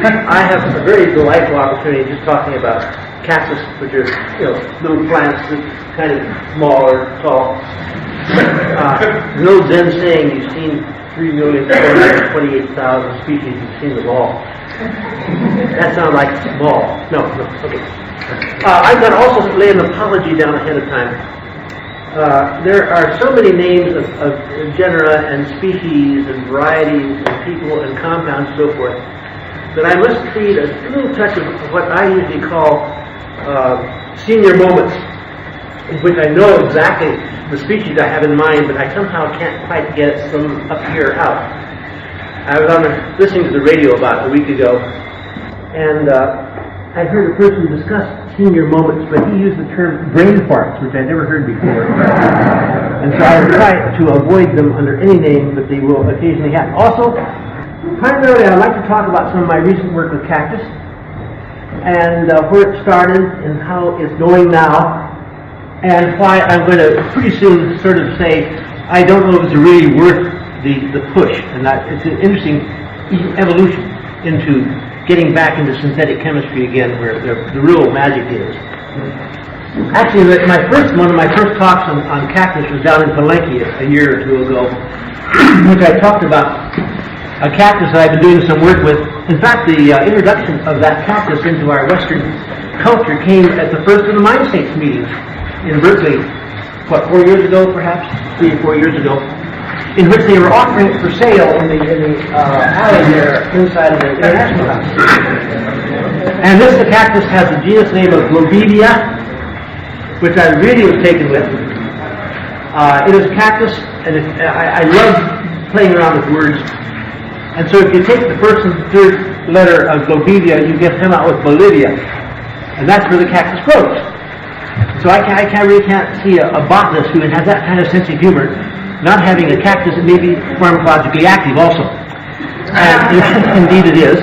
I have a very delightful opportunity just talking about cactus, which are little plants that kind of small or tall. The old Zen saying, you've seen 3,428,000 species, you've seen them all. That sounds like small. No, okay. I've got to also lay an apology down ahead of time. There are so many names of genera and species and varieties and people and compounds and so forth that I must create a little touch of what I usually call senior moments, in which I know exactly the species I have in mind, but I somehow can't quite get it from up here out. I was listening to the radio about a week ago, and I heard a person discuss senior moments, but he used the term brain farts, which I'd never heard before. And so I will try to avoid them under any name, but they will occasionally happen. Also, primarily I'd like to talk about some of my recent work with cactus, and where it started and how it's going now, and why I'm going to pretty soon sort of say I don't know if it's really worth the push, and that it's an interesting evolution into getting back into synthetic chemistry again, where the real magic is. Actually, one of my first talks on cactus was down in Palenque a year or two ago, which I talked about a cactus that I've been doing some work with. In fact, the introduction of that cactus into our Western culture came at the first of the Mind States meetings in Berkeley, 4 years ago, perhaps 3 or 4 years ago, in which they were offering it for sale in the alley there inside of the International House. And this cactus has the genus name of Globevia, which I really was taken with. It is a cactus, and I love playing around with words. And so if you take the first and third letter of Globevia, you come out with Bolivia. And that's where the cactus grows. So I really can't see a botanist who has that kind of sense of humor not having a cactus that may be pharmacologically active also. And indeed it is.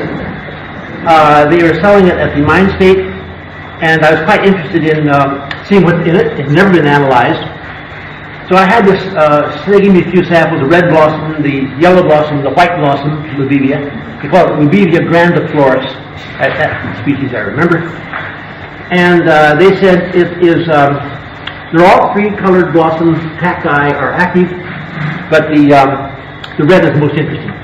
They were selling it at the Mind State, and I was quite interested in seeing what's in it. It's never been analyzed. So I had this, they gave me a few samples, the red blossom, the yellow blossom, the white blossom, Globevia. They call it Globevia grandiflorus, that's the species I remember. And they said it is, they're all three colored blossoms, cacti are active, but the red is the most interesting.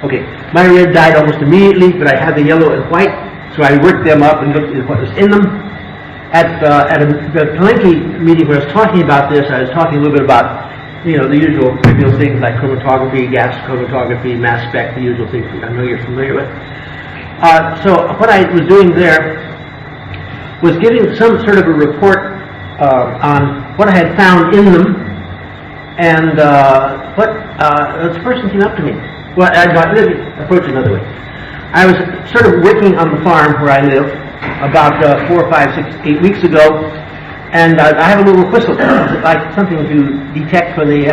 Okay, my red died almost immediately, but I had the yellow and white, so I worked them up and looked at what was in them. At the Palenque meeting where I was talking about this, I was talking a little bit about, the usual trivial things like chromatography, gas chromatography, mass spec, the usual things that I know you're familiar with. So what I was doing there was giving some sort of a report on what I had found in them, and this person came up to me. Well, let me approach it another way. I was sort of working on the farm where I live about 4, 5, 6, 8 weeks ago, and I have a little whistle, like something to detect when the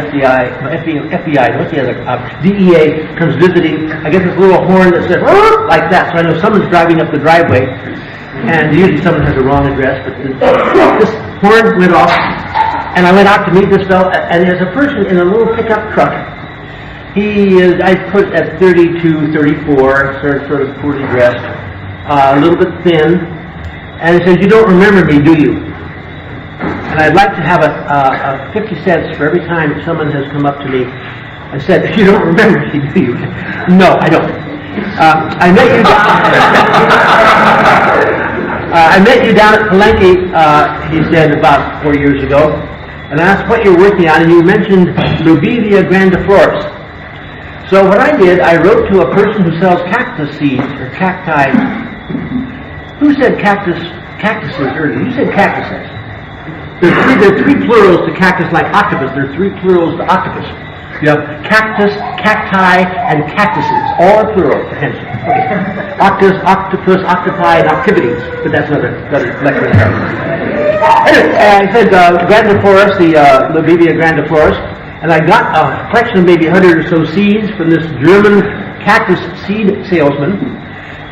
DEA comes visiting. I get this little horn that says, "Oh," like that, so I know someone's driving up the driveway, and usually someone has a wrong address, but this horn went off, and I went out to meet this fellow, and there's a person in a little pickup truck. He is, I put at 32, 34, sort of poorly dressed, a little bit thin, and he says, "You don't remember me, do you?" And I'd like to have a 50 cents for every time someone has come up to me and said, "You don't remember me, do you?" No, I don't. I met you down I met you down at Palenque, he said, about 4 years ago, and I asked what you're working on, and you mentioned Globevia grandiflorus. So what I did, I wrote to a person who sells cactus seeds, or cacti. Who said cactuses earlier? You said cactuses. There are three plurals to cactus like octopus. There are three plurals to octopus. You have cactus, cacti, and cactuses. All are plural, attention. Okay. Octopus, octopi, and activities. But that's another lecture. Anyway, I said grandiflorus, the Globevia grandiflorus, and I got a collection of maybe 100 or so seeds from this German cactus seed salesman,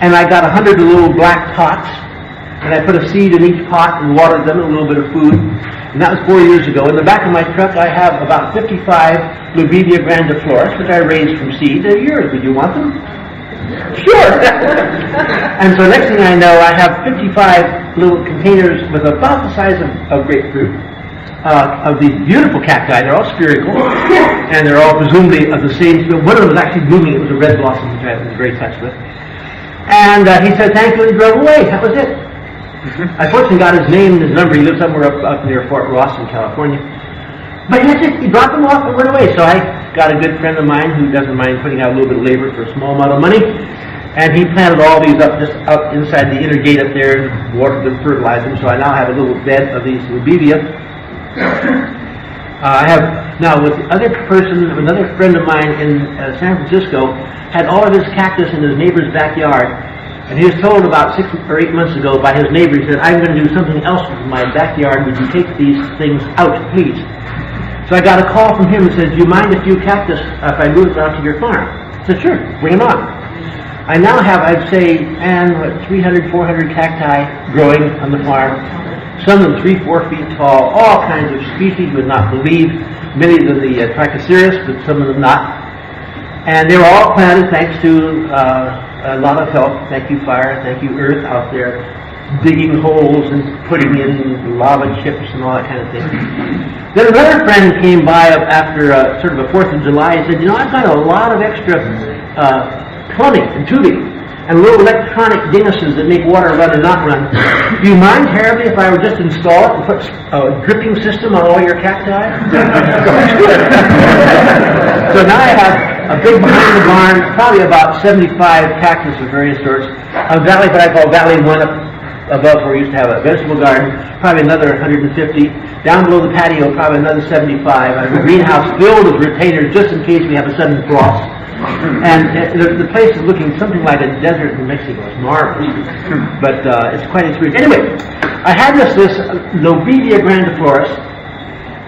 and I got 100 little black pots, and I put a seed in each pot and watered them, a little bit of food, and that was 4 years ago. In the back of my truck, I have about 55 Globevia grandiflorus, which I raised from seed. They're yours. Would you want them? Sure. And so next thing I know, I have 55 little containers with about the size of grapefruit of these beautiful cacti. They're all spherical, and they're all presumably of the same. One of them was actually blooming. It was a red blossom, which I was very touched with. And he said thank you and drove away. That was it. I fortunately got his name and his number. He lives somewhere up near Fort Ross in California. But that's it. He dropped them off and went away. So I got a good friend of mine who doesn't mind putting out a little bit of labor for a small amount of money. And he planted all these up just up inside the inner gate up there and watered them, fertilized them. So I now have a little bed of these lobevia. I have now with another friend of mine in San Francisco had all of his cactus in his neighbor's backyard. And he was told about 6 or 8 months ago by his neighbor, he said, I'm going to do something else with my backyard. Would you take these things out, please? So I got a call from him and said, do you mind a few cactus if I move them out to your farm? I said, sure, bring them on. I now have, I'd say, 300, 400 cacti growing on the farm. Some of them 3-4 feet tall, all kinds of species you would not believe. Many of them the Trichocereus, but some of them not. And they were all planted thanks to a lot of help. Thank you, fire. Thank you, earth out there, digging holes and putting in lava chips and all that kind of thing. Then another friend came by after sort of a 4th of July and said, you know, I've got a lot of extra plumbing and tubing and little electronic dinguses that make water run or not run. Do you mind terribly if I would just install it and put a dripping system on all your cacti? So now I have a big behind the barn, probably about 75 cactus of various sorts. A valley, what I call Valley 1 up above where we used to have a vegetable garden, probably another 150. Down below the patio, probably another 75. I have a greenhouse filled with retainers just in case we have a sudden frost. And the place is looking something like a desert in Mexico. It's marvelous. But it's quite intriguing. Anyway, I had this Lobevia grandiflorus.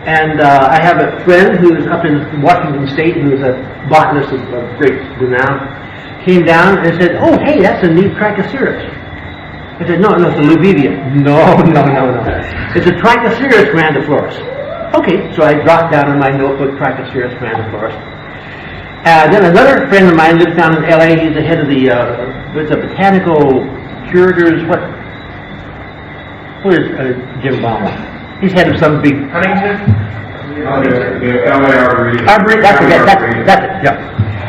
And I have a friend who's up in Washington State who is a botanist of great renown. Came down and said, oh, hey, that's a neat Trichocereus. I said, no, it's a Lobevia. No. It's a Trichocereus grandiflorus. Okay, so I dropped down in my notebook Trichocereus grandiflorus. Then another friend of mine lives down in L.A. He's the head of the botanical curators. What is Jim Baum? He's head of some big... Huntington? The L.A. Arboretum. That's it, yeah.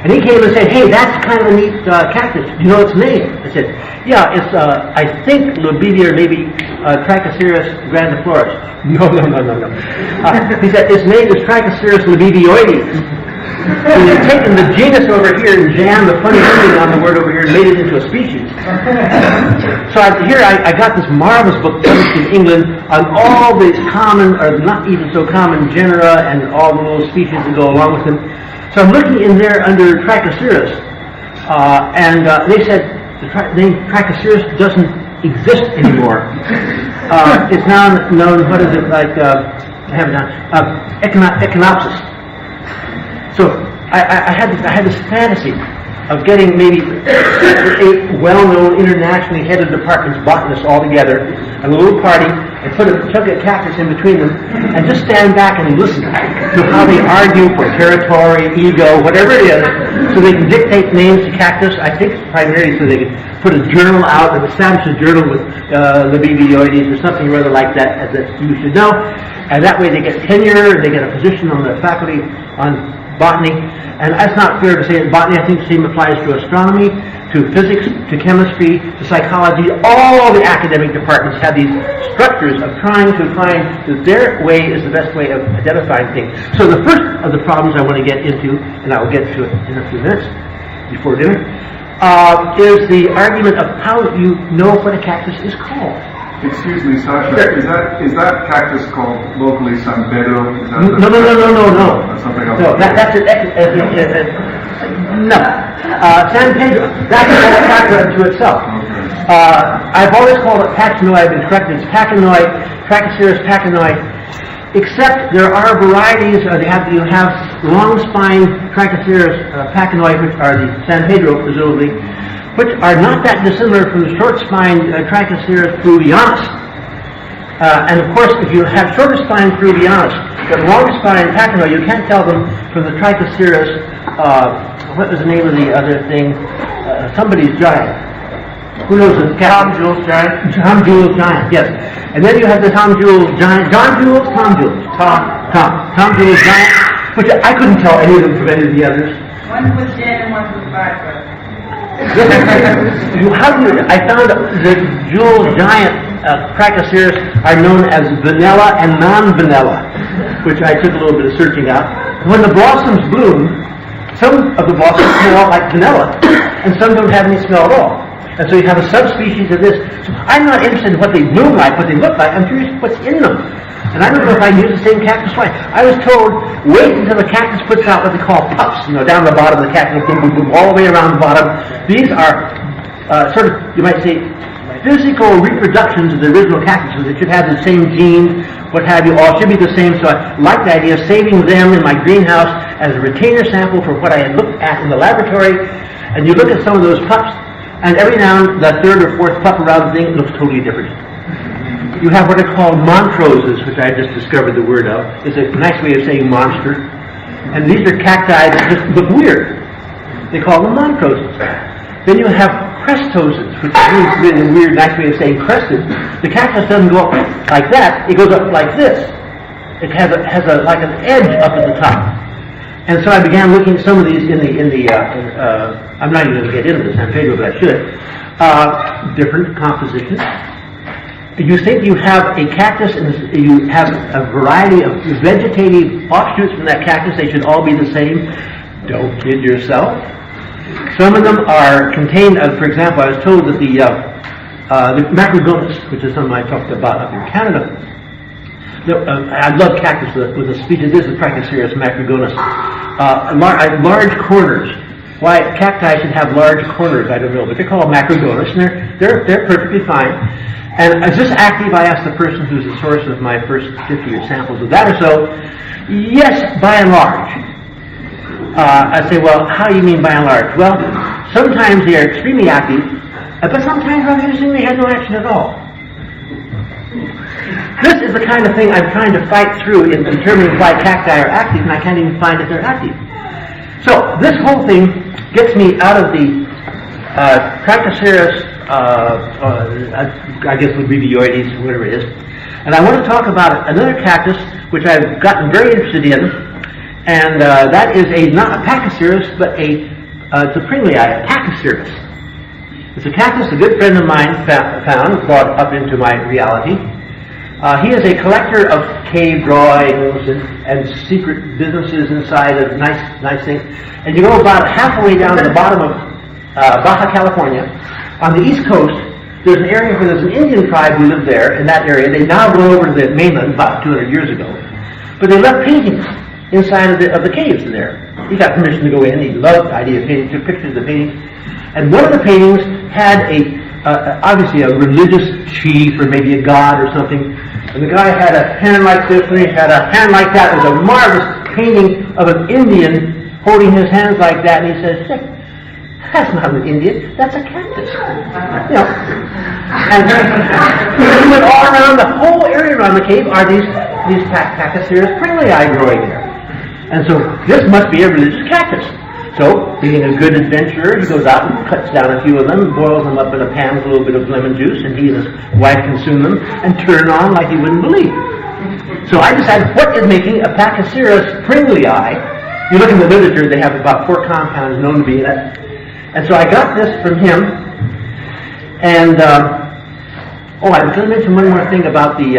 And he came and said, hey, that's kind of a neat cactus. Do you know its name? I said, yeah, it's, I think, Lobevia or maybe Trichocereus grandiflorus. No. He said, its name is Trichocereus lobevioides. So they've taken the genus over here and jammed the funny ending on the word over here and made it into a species. So I got this marvelous book published in England on all these common, or not even so common, genera and all the little species that go along with them. So I'm looking in there under Trichocereus, and they said the name Trichocereus doesn't exist anymore. It's now known, what is it, like, I have it down, Echinopsis. So I had this fantasy of getting maybe 8 well-known internationally headed departments botanists all together at a little party and put a cactus in between them and just stand back and listen to how they argue for territory, ego, whatever it is, so they can dictate names to cactus. I think primarily so they can put a journal out and establish a journal with Lobevioides or something rather like that that you should know, and that way they get tenure, they get a position on the faculty on botany. And that's not fair to say that botany. I think the same applies to astronomy, to physics, to chemistry, to psychology. All the academic departments have these structures of trying to find that their way is the best way of identifying things. So the first of the problems I want to get into, and I will get to it in a few minutes before dinner, is the argument of how you know what a cactus is called. Excuse me, Sasha. Sure. Is that cactus called locally San Pedro? No. That's something else. No, that's it. No. San Pedro. That's a cactus unto itself. Okay. I've always called it pachinoi. I've been corrected. It's pachinoi, Trichocereus pachinoi. Except there are varieties. You have long-spined Trichocereus pachinoi, which are the San Pedro, presumably, which are not that dissimilar from the short-spined Trichocereus peruvianus. And of course, if you have shorter-spined peruvianus, but long-spined pachinoi, you can't tell them from the Trichocereus what was the name of the other thing? Somebody's giant. Who knows the Tom Jules giant? Tom Jules giant, yes. And then you have the Tom Jules giant, Tom Jules giant, which I couldn't tell any of them from any of the others. One was dead and one was vodka. I found the Jules giant Cracoceros are known as vanilla and non-vanilla, which I took a little bit of searching out. When the blossoms bloom, some of the blossoms smell like vanilla, and some don't have any smell at all. And so you have a subspecies of this. So I'm not interested in what they bloom like, what they look like. I'm curious what's in them. And I don't know if I use the same cactus twice. I was told, wait until the cactus puts out what they call pups, down the bottom of the cactus, boom, boom, boom, all the way around the bottom. These are sort of, you might say, physical reproductions of the original cactuses. It should have the same genes, what have you, all should be the same. So I like the idea of saving them in my greenhouse as a retainer sample for what I had looked at in the laboratory. And you look at some of those pups, and every now and then, the third or fourth pup around the thing looks totally different. You have what are called montroses, which I just discovered the word of. It's a nice way of saying monster. And these are cacti that just look weird. They call them montroses. Then you have crestoses, which is a weird, nice way of saying crested. The cactus doesn't go up like that. It goes up like this. It has like an edge up at the top. And so I began looking at some of these in the I'm not even going to get into the San Pedro, but I should. Different compositions. You think you have a cactus and you have a variety of vegetative offshoots from that cactus. They should all be the same. Don't kid yourself. Some of them are contained, for example, I was told that the macrogonus, which is something I talked about up in Canada. I love cactus with a species. This is Cracoceros macrogonus. Large corners. Why cacti should have large corners, I don't know, but they're called macrogonus, and they're perfectly fine. And is this active? I asked the person who's the source of my first 50 or samples of that or so. Yes, by and large. I say, well, how do you mean by and large? Well, sometimes they are extremely active, but sometimes rather interestingly they have no action at all. This is the kind of thing I'm trying to fight through in determining why cacti are active, and I can't even find that they're active. So this whole thing gets me out of the Cracoceros, I guess would be the Oides, whatever it is. And I want to talk about another cactus which I've gotten very interested in, and that is not a Pacaceros, but it's a Pringlei, a Pacaceros. It's a cactus a good friend of mine found, brought up into my reality. He is a collector of cave drawings and secret businesses inside of nice things. And you go about halfway down to the bottom of Baja California. On the east coast, there's an area where there's an Indian tribe who lived there in that area. They now go over to the mainland about 200 years ago. But they left paintings inside of the caves there. He got permission to go in. He loved the idea of painting, took pictures of the paintings. And one of the paintings had obviously a religious chief or maybe a god or something. And the guy had a hand like this, and he had a hand like that. It was a marvelous painting of an Indian holding his hands like that. And he says, that's not an Indian, that's a cactus. And he went all around the whole area around the cave are these Pacaceros Pringlei growing there. And so this must be a religious cactus. So, being a good adventurer, he goes out and cuts down a few of them, boils them up in a pan with a little bit of lemon juice, and he and his wife consume them and turn on like you wouldn't believe. So I decided, what is making a Pacaceros Pringlei? You look in the literature, they have about 4 compounds known to be in it. And so I got this from him, and I was going to mention one more thing about the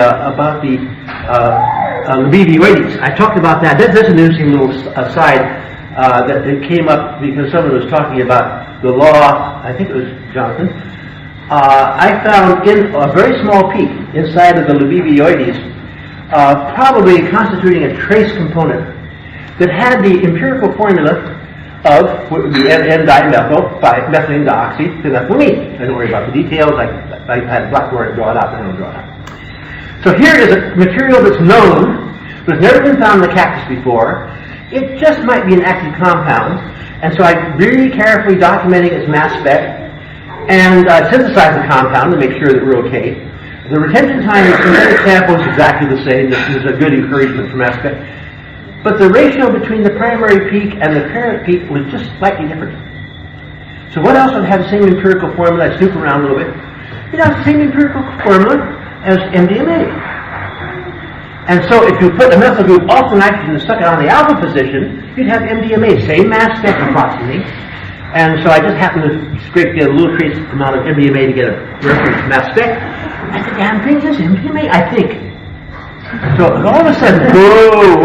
Libivioides. I talked about that. That's an interesting little aside. That it came up because someone was talking about the law, I think it was Jonathan. I found in a very small peak inside of the Libivioides, probably constituting a trace component that had the empirical formula of what would be N-dimethyl 5-methylene dioxyphenethylamine. I don't worry about the details. I had a blackboard to draw it out, but I don't draw it out. So here is a material that's known, but has never been found in the cactus before. It just might be an active compound, and so I really carefully documenting its mass spec and synthesize the compound to make sure that we're okay. The retention time of genetic samples is exactly the same. This is a good encouragement for mass spec. but the ratio between the primary peak and the parent peak was just slightly different. So what else would have the same empirical formula? I snoop around a little bit. It has the same empirical formula as MDMA. And so if you put a methyl group alpha nitrogen and stuck it on the alpha position, you'd have MDMA, same mass spec approximately. And so I just happened to scrape a little trace amount of MDMA to get a reference mass spec. I said, damn thing, this is MDMA, I think. So all of a sudden, whoa.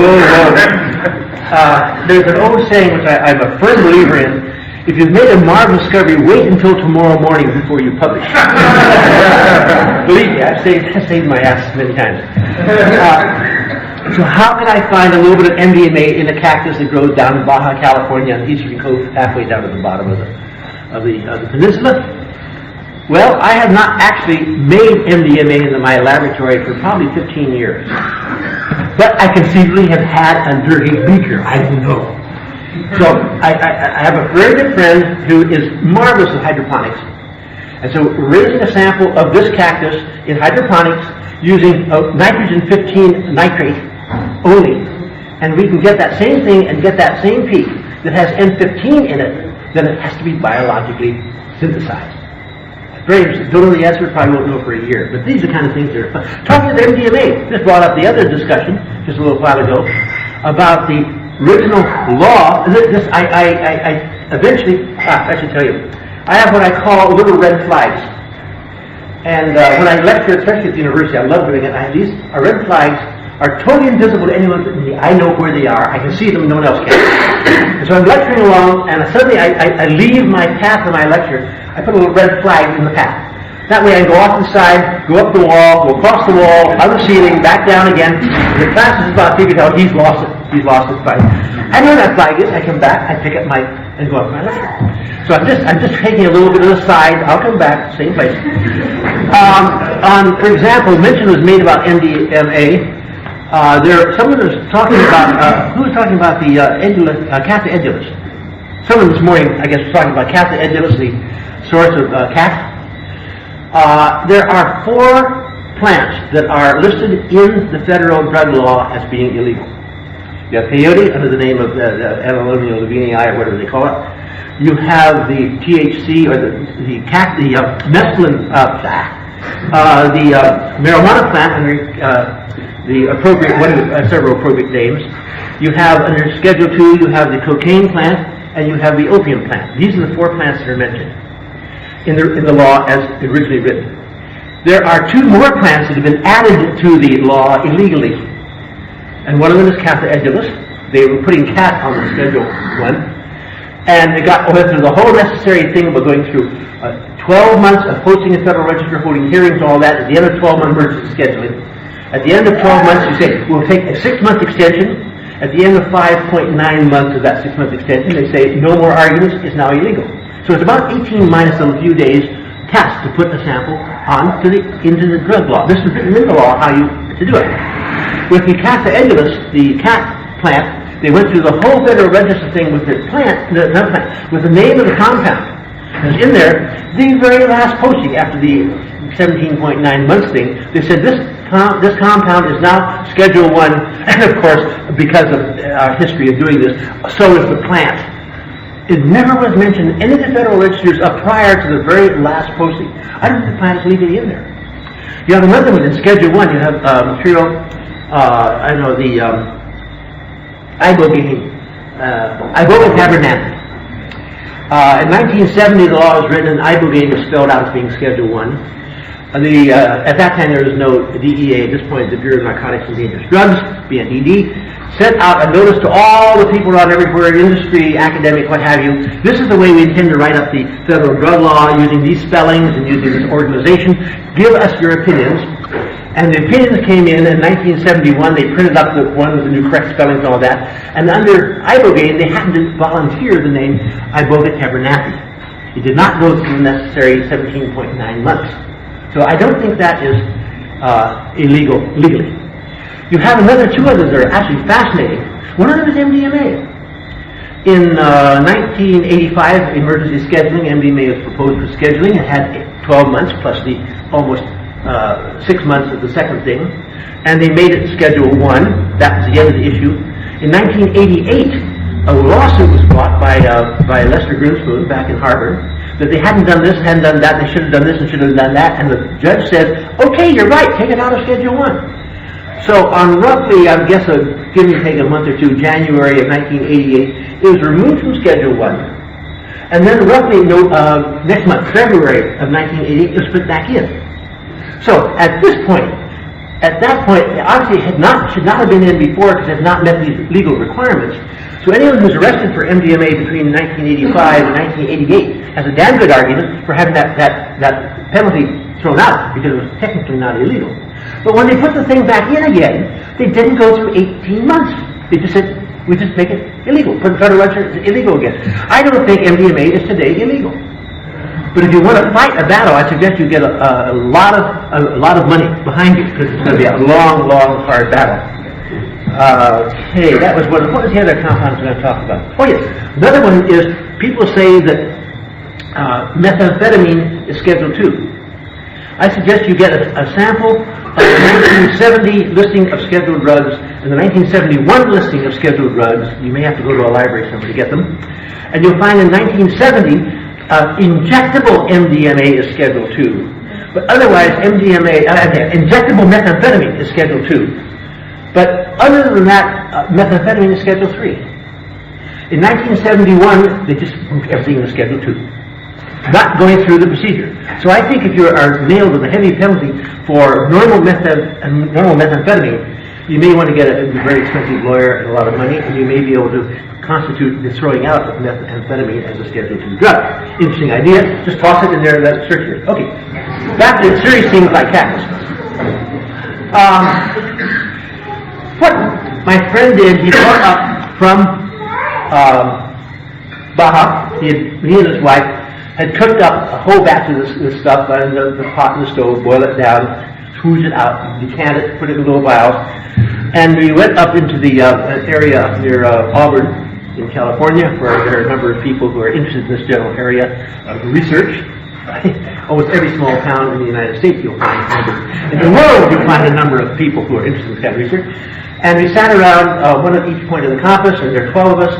There's an old saying which I'm a firm believer in. If you've made a marvelous discovery, wait until tomorrow morning before you publish. Believe me, I've saved my ass many times. So how can I find a little bit of MDMA in a cactus that grows down in Baja California on the eastern coast, halfway down to the bottom of the peninsula? Well, I have not actually made MDMA in my laboratory for probably 15 years. But I conceivably have had a dirty beaker. I don't know. So I have a very good friend who is marvelous at hydroponics. And so we're raising a sample of this cactus in hydroponics using nitrogen-15 nitrate only. And we can get that same thing and get that same peak that has N15 in it, then it has to be biologically synthesized. Very interesting. Don't know the answer, probably won't know for a year. But these are the kind of things that are fun. Talking about MDMA, this brought up the other discussion just a little while ago about the original law. I eventually, I should tell you, I have what I call little red flags. And when I lecture, especially at the university, I love doing it. These red flags are totally invisible to anyone but me. I know where they are. I can see them, no one else can. And so I'm lecturing along, and suddenly I leave my path for my lecture. I put a little red flag in the path. That way I can go off the side, go up the wall, go across the wall, on the ceiling, back down again. And the class is about to figure out he's lost it. He's lost his flag. I know that flag is. I come back, I pick up and go up my lecture. So I'm just taking a little bit of the side. I'll come back, same place. For example, mention was made about MDMA. Someone was talking about, who was talking about the Cacti edulis? Someone this morning, I guess, was talking about Cacti edulis, the source of cat. There are 4 plants that are listed in the federal drug law as being illegal. You have peyote under the name of Amelonia levinii, or whatever they call it. You have the THC or the mescaline the marijuana plant under the appropriate several appropriate names. You have under Schedule 2, you have the cocaine plant, and you have the opium plant. These are the 4 plants that are mentioned in the law as originally written. There are 2 more plants that have been added to the law illegally. And one of them is Cacti edulis. They were putting cat on the Schedule 1. And they went through the whole necessary thing about going through 12 months of posting in Federal Register, holding hearings, all that. At the end of 12 months, emergency scheduling. At the end of 12 months, you say, we'll take a 6-month extension. At the end of 5.9 months of that 6-month extension, they say, no more arguments, it's now illegal. So it's about 18 minus a few days test to put the sample into the drug law. This is written in the law how to do it. With the Cacti edulis, the cat plant, they went through the whole Federal Register thing with the with the name of the compound. And in there, the very last posting after the 17.9 months thing, they said this compound is now Schedule 1, and of course, because of our history of doing this, so is the plant. It never was mentioned in any of the Federal Registers prior to the very last posting. I don't think the plant is legally in there. You have another one in Schedule 1. You have material, Iboga tabernacle. In 1970, the law was written, and ibogaine was spelled out as being Schedule 1. At that time, there was no DEA. At this point, the Bureau of Narcotics and Dangerous Drugs, BNDD, sent out a notice to all the people around everywhere, industry, academic, what have you. This is the way we intend to write up the federal drug law, using these spellings and using this organization. Give us your opinions. And the opinions came in 1971. They printed up the one with the new correct spellings and all that. And under ibogaine, they happened to volunteer the name Iboga tabernacle. It did not go through the necessary 17.9 months. So I don't think that is illegal legally. You have 2 others that are actually fascinating. One of them is MDMA. In 1985, emergency scheduling, MDMA was proposed for scheduling. It had 12 months plus the almost 6 months of the second thing. And they made it Schedule 1. That was the end of the issue. In 1988, a lawsuit was brought by Lester Grinspoon back in Harvard that they hadn't done this, hadn't done that, they should have done this and should have done that, and the judge said, okay, you're right, take it out of Schedule 1. So on roughly, I guess, give me take a month or two, January of 1988, it was removed from Schedule 1. And then roughly next month, February of 1988, it was put back in. So at that point, obviously should not have been in before because it had not met these legal requirements. So anyone who's arrested for MDMA between 1985 and 1988 has a damn good argument for having that penalty thrown out because it was technically not illegal. But when they put the thing back in again, they didn't go through 18 months. They just said, we just make it illegal. Put the federal register, it's illegal again. I don't think MDMA is today illegal. But if you want to fight a battle, I suggest you get a lot of money behind you because it's going to be a long, hard battle. Okay, that was what was the other compound I was going to talk about? Oh yes, another one is people say that methamphetamine is Schedule 2. I suggest you get a sample of the 1970 listing of scheduled drugs and the 1971 listing of scheduled drugs. You may have to go to a library somewhere to get them. And you'll find in 1970, injectable MDMA is Schedule 2. But otherwise, injectable methamphetamine is Schedule 2. But other than that, methamphetamine is Schedule 3. In 1971, they just moved everything to Schedule 2. Not going through the procedure. So I think if you are nailed with a heavy penalty for normal methamphetamine, you may want to get a very expensive lawyer and a lot of money, and you may be able to constitute the throwing out of methamphetamine as a Schedule 2 drug. Interesting idea. Just toss it in there and let it circulate. Okay. Back to serious things like cactus. What my friend did, he brought up from Baja. He and his wife had cooked up a whole batch of this stuff on the pot in the stove, boil it down, squeeze it out, decant it, put it in little vials, and we went up into the area up near Auburn in California, where there are a number of people who are interested in this general area of research. Almost every small town in the United States you'll find a number. In the world you'll find a number of people who are interested in this kind of research. And we sat around one at each point of the compass, and there are 12 of us,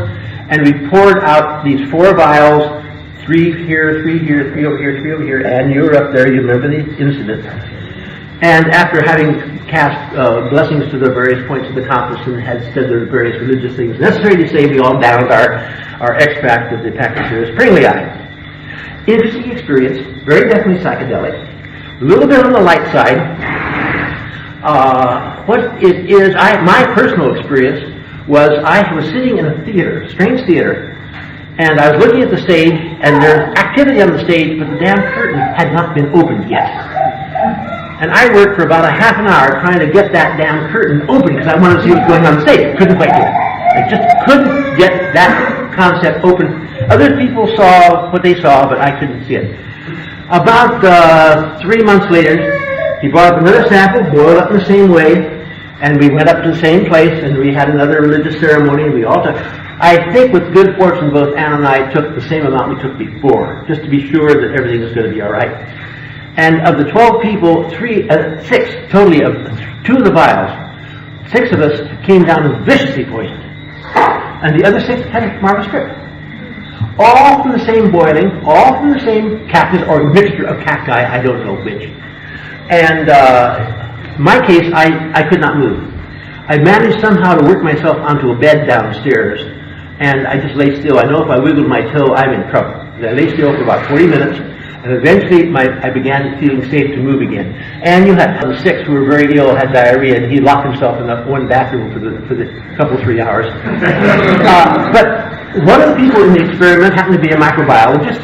and we poured out these 4 vials, 3 here, 3 here, 3 over here, 3 over here, and you were up there, you remember the incident. And after having cast blessings to the various points of the compass and had said the various religious things necessary to say, we all downed our extract of the Pachycereus pringlei. Interesting experience, very definitely psychedelic, a little bit on the light side. What it is, my personal experience was I was sitting in a theater, strange theater, and I was looking at the stage, and there's activity on the stage, but the damn curtain had not been opened yet. And I worked for about a half an hour trying to get that damn curtain open because I wanted to see what was going on the stage. Couldn't quite do it. I just couldn't get that concept open. Other people saw what they saw, but I couldn't see it. About 3 months later, he brought up another sample, boiled up in the same way, and we went up to the same place, and we had another religious ceremony, and we all took. I think with good fortune, both Ann and I took the same amount we took before, just to be sure that everything was going to be all right. And of the 12 people, 6 totally of 2 of the vials, 6 of us came down viciously poisoned, and the other 6 had a marvelous trip. All from the same boiling, all from the same cactus or mixture of cacti, I don't know which. And in my case, I could not move. I managed somehow to work myself onto a bed downstairs, and I just lay still. I know if I wiggled my toe, I'm in trouble. I lay still for about 40 minutes, and eventually I began feeling safe to move again. And you had the 6 who were very ill, had diarrhea, and he locked himself in that one bathroom for the couple 3 hours. But one of the people in the experiment happened to be a microbiologist,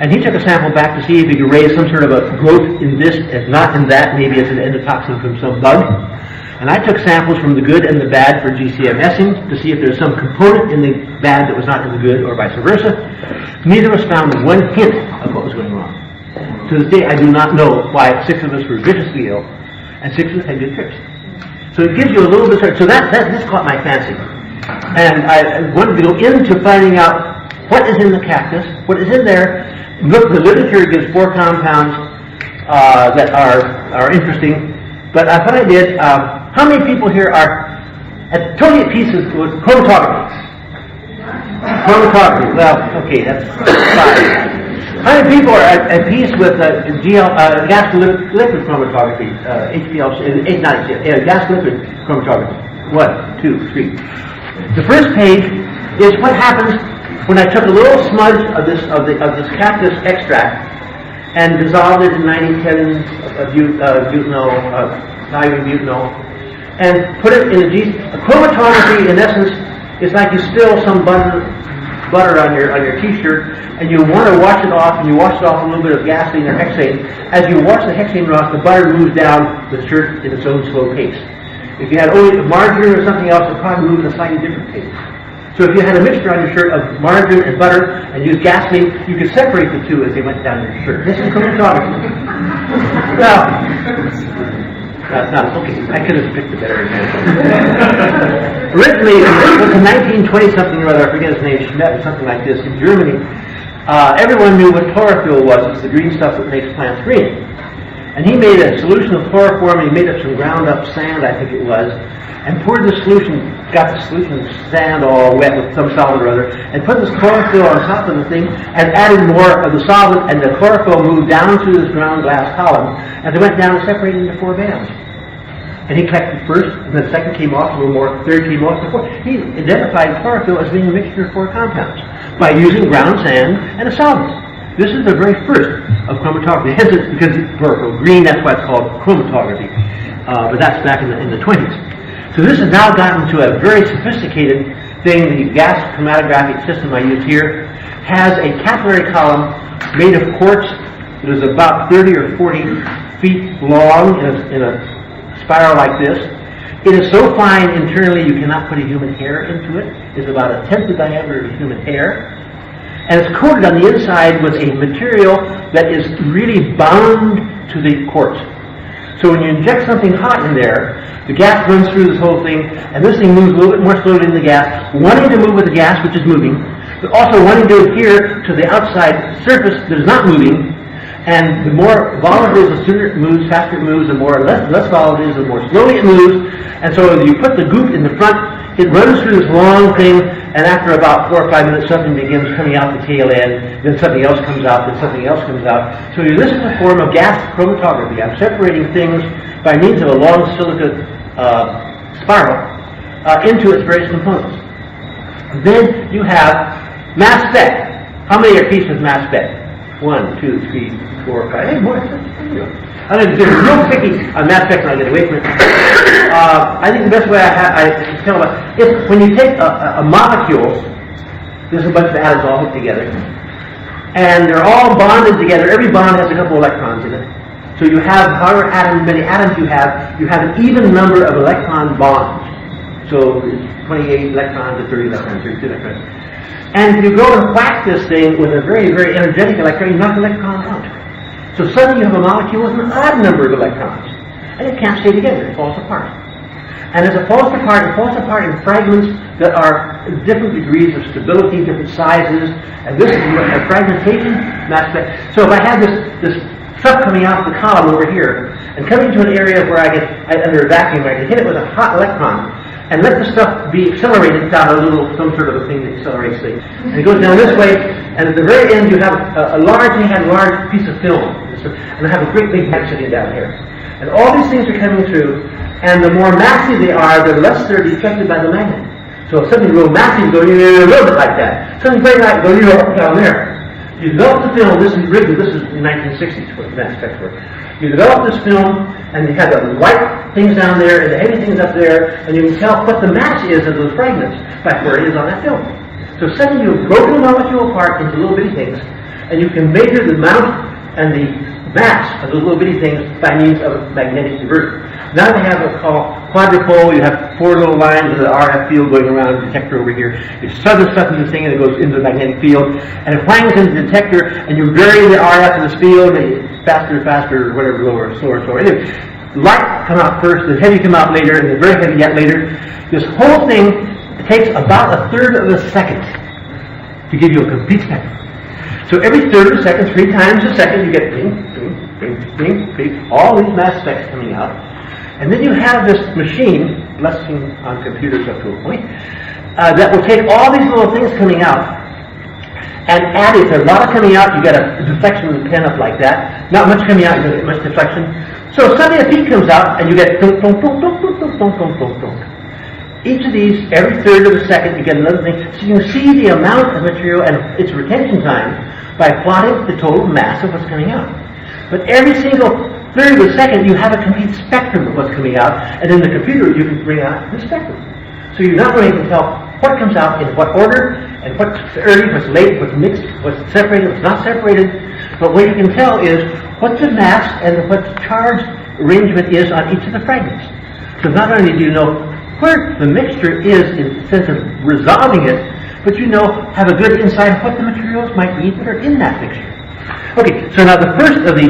and he took a sample back to see if he could raise some sort of a growth in this, as not in that. Maybe it's an endotoxin from some bug. And I took samples from the good and the bad for GCMSing to see if there's some component in the bad that was not in the good, or vice versa. Neither of us found one hint of what was going wrong. To this day, I do not know why 6 of us were viciously ill, and 6 of us had good trips. So it gives you a little bit of, so this caught my fancy. And I wanted to go into finding out what is in the cactus, what is in there. Look, the literature gives 4 compounds that are interesting. But what I did, how many people here are And totally at peace with chromatography. Chromatography, well, okay, that's 5. How many people are at peace with gas to liquid chromatography, HPLC, gas liquid chromatography? 1, 2, 3. The first page is what happens when I took a little smudge of this cactus extract and dissolved it in 9010 butanol, butanol, and put it in a chromatography. In essence, it's like you spill some butter on your t-shirt, and you want to wash it off, and you wash it off with a little bit of gasoline or hexane. As you wash the hexane off, the butter moves down the shirt in its own slow pace. If you had only margarine or something else, it probably moves at a slightly different pace. So if you had a mixture on your shirt of margarine and butter and used gasoline, you could separate the two as they went down your shirt. This is chromatography. Now, okay, I could have picked a better example. Originally, it was in 1920-something or other, I forget his name, Schmidt or something like this, in Germany, everyone knew what chlorophyll was. It's the green stuff that makes plants green. And he made a solution of chloroform, and he made up some ground-up sand, I think it was, and poured the solution, got the solution of sand all wet with some solvent or other, and put this chlorophyll on top of the thing, and added more of the solvent, and the chlorophyll moved down through this ground glass column, and they went down and separated into 4 bands. And he collected first, and then the second came off, a little more, third came off, and fourth. He identified chlorophyll as being a mixture of 4 compounds by using ground sand and a solvent. This is the very first of chromatography. Hence, it's because it's chlorophyll green, that's why it's called chromatography. But that's back in the 20s. So this has now gotten to a very sophisticated thing. The gas chromatographic system I use here has a capillary column made of quartz that is about 30 or 40 feet long in a spiral like this. It is so fine internally you cannot put a human hair into it. It's about 1/10 the diameter of a human hair. And it's coated on the inside with a material that is really bound to the quartz. So when you inject something hot in there, the gas runs through this whole thing, and this thing moves a little bit more slowly than the gas, wanting to move with the gas, which is moving, but also wanting to adhere to the outside surface that is not moving. And the more volatile it is, the sooner it moves, faster it moves, the more less volatile it is, the more slowly it moves. And so you put the goop in the front, it runs through this long thing, and after about 4 or 5 minutes, something begins coming out the tail end, then something else comes out, then something else comes out. So this is a form of gas chromatography. I'm separating things by means of a long silica spiral into its various components. Then you have mass spec. How many are pieces of mass spec? 1, 2, 3, 4, 5. Hey, more. I think there's real picky on mass spec when I get away from it. I think the best way I can tell about is when you take a molecule, there's a bunch of atoms all hooked together, and they're all bonded together. Every bond has a couple of electrons in it. So you have, however many atoms you have an even number of electron bonds. So it's 28 electrons to 30 electrons, 32 electrons. And if you go and whack this thing with a very, very energetic electron, you knock the electron out. So suddenly you have a molecule with an odd number of electrons. And it can't stay together, it falls apart. And as it falls apart in fragments that are different degrees of stability, different sizes, and this is a fragmentation mass spec. So if I have this stuff coming out of the column over here, and coming to an area where under a vacuum, I can hit it with a hot electron, and let the stuff be accelerated down some sort of a thing that accelerates things. And it goes down this way, and at the very end you have a large piece of film. And I have a great big head sitting down here. And all these things are coming through, and the more massive they are, the less they're deflected by the magnet. So if something real massive goes a little bit like that, something very light goes down there. You develop the film, this is in 1960s what mass specs were. You develop this film, and you have the light things down there and the heavy things up there, and you can tell what the mass is of those fragments by where it is on that film. So suddenly you've broken the molecule apart into little bitty things, and you can measure the amount and the mass of those little bitty things by means of magnetic diversion. Now they have what's called quadrupole. You have 4 little lines of the RF field going around the detector over here. You shove the stuff in this thing and it goes into the magnetic field, and it whangs into the detector, and you vary the RF in this field, and faster, whatever, slower. Anyway, light come out first, the heavy come out later, and the very heavy yet later. This whole thing takes about 1/3 of a second to give you a complete spectrum. So every 1/3 of a second, 3 times a second, you get bing, bing, bing, bing, bing, all these mass specs coming out. And then you have this machine blessing on computers up to a point, that will take all these little things coming out and add it. There's a lot of coming out, you get a deflection of the pen up like that. Not much coming out, you don't get much deflection. So suddenly a peak comes out and you get dunk, dunk, dunk, dunk, dunk, dunk, dunk, dunk, dunk, dunk. Each of these, every third of a second, you get another thing. So you can see the amount of material and its retention time by plotting the total mass of what's coming out. But every single third of a second, you have a complete spectrum of what's coming out, and in the computer, you can bring out the spectrum. So you're not going to tell what comes out in what order, and what's early, what's late, what's mixed, what's separated, what's not separated. But what you can tell is what the mass and what the charge arrangement is on each of the fragments. So not only do you know where the mixture is in the sense of resolving it, but you know, have a good insight of what the materials might be that are in that mixture. Okay, so now the first of the